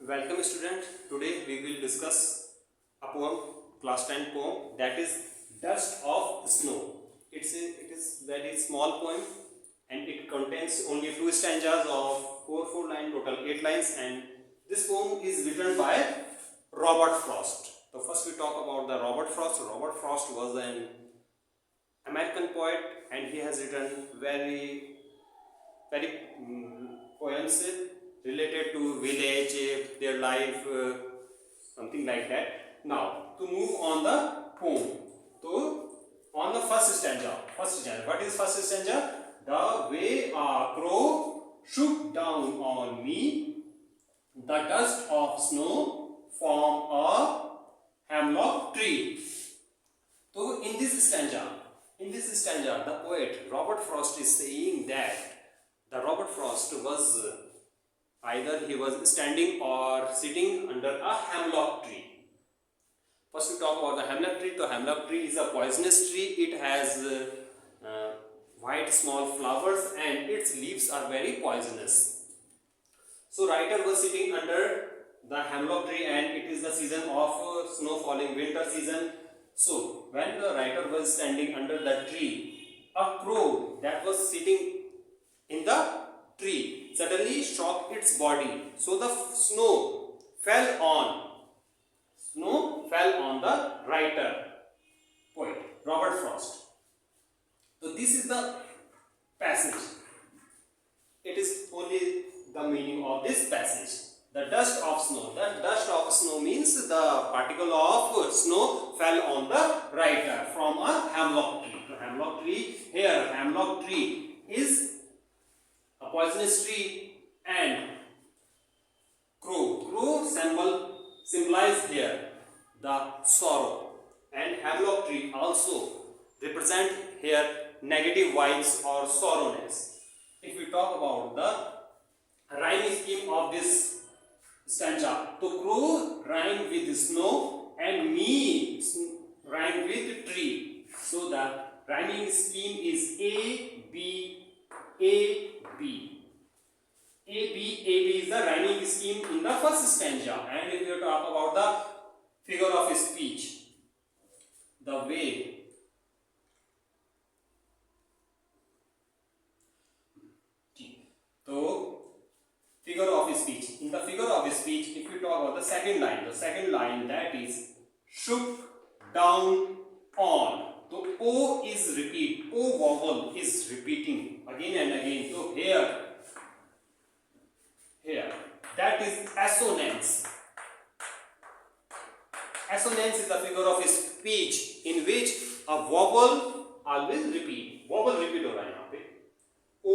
Welcome student. Today we will discuss a poem, class 10 poem, that is Dust of Snow. It is very small poem and it contains only 2 stanzas of 4 lines, total 8 lines, and this poem is written by Robert Frost. So first we talk about the Robert Frost. Robert Frost was an American poet and he has written very poems related to village, their life, something like that. Now, to move on the poem, so on the first stanza, what is first stanza? The way a crow shook down on me, the dust of snow from a hemlock tree. So in this stanza, the poet Robert Frost is saying that the Robert Frost was either he was standing or sitting under a hemlock tree. First we talk about the hemlock tree. The hemlock tree is a poisonous tree. It has white small flowers and its leaves are very poisonous. So writer was sitting under the hemlock tree and it is the season of snow falling, winter season. So when the writer was standing under the tree, a crow that was sitting in the tree suddenly shocked its body. So the snow fell on the writer, poet Robert Frost. So this is the passage. It is only the meaning of this passage. The dust of snow. The dust of snow means the particle of snow fell on the writer from a hemlock tree. The hemlock tree here, hemlock tree is a poisonous tree and crow symbolize here the sorrow, and hemlock tree also represent here negative vibes or sorrowness. If we talk about the rhyming scheme of this stanza, so crow rhyme with snow and me rhyme with tree. So the rhyming scheme is A B A B. A B is the rhyming scheme in the first stanza. And if you talk about the figure of speech, the way so figure of speech. In the figure of speech, if you talk about the second line that is shook down on. So O is repeat. O vowel is repeating again and again. So here that is assonance. Assonance is the figure of speech in which a vowel always repeat. Vowel repeat हो रहा है यहाँ पे. O.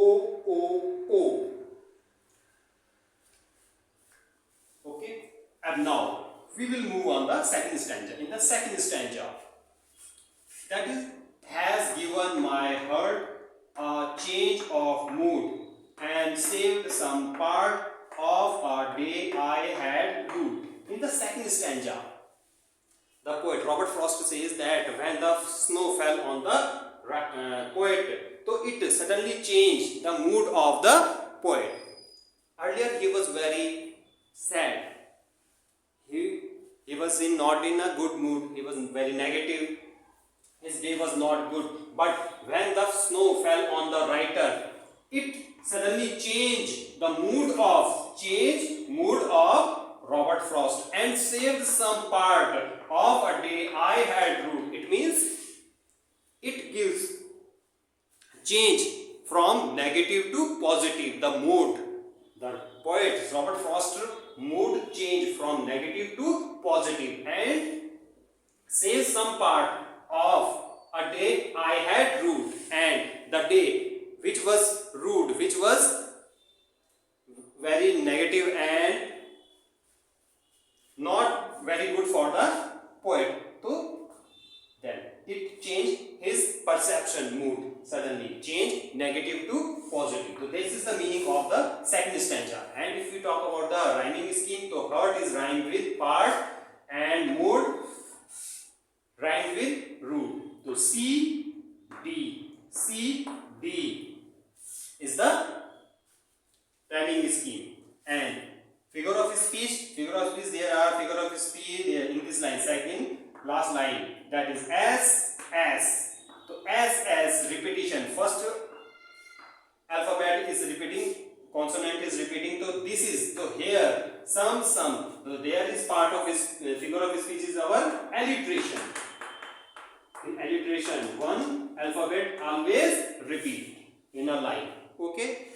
Okay. And now we will move on the second stanza. In the second stanza, that is has given my heart a change of mood and saved some part of a day I had rued. In the second stanza, the poet Robert Frost says that when the snow fell on the poet, so it suddenly changed the mood of the poet. Earlier he was very sad. He was not in a good mood. He was very negative. His day was not good. But when the snow fell on the writer, it suddenly changed the mood of Robert Frost and saved some part of a day I had rued. It means it gives change from negative to positive. The mood, the poet Robert Frost mood changed from negative to positive and saves some part of a day I had rued, and the day which was rude, which was very negative and not very good for the poet. So then it changed his perception mood, suddenly changed negative to positive. So this is the meaning of the second stanza. And if we talk about the rhyming scheme, so heart is rhymed with part and mood rhymed with rude. So C D is the rhyming scheme, and figure of speech last line, that is S, S. So S, repetition. First alphabet is repeating, consonant is repeating. So this is, so here, some. So there is part of his figure of speech is our alliteration. In alliteration, one alphabet always repeat in a line. Okay.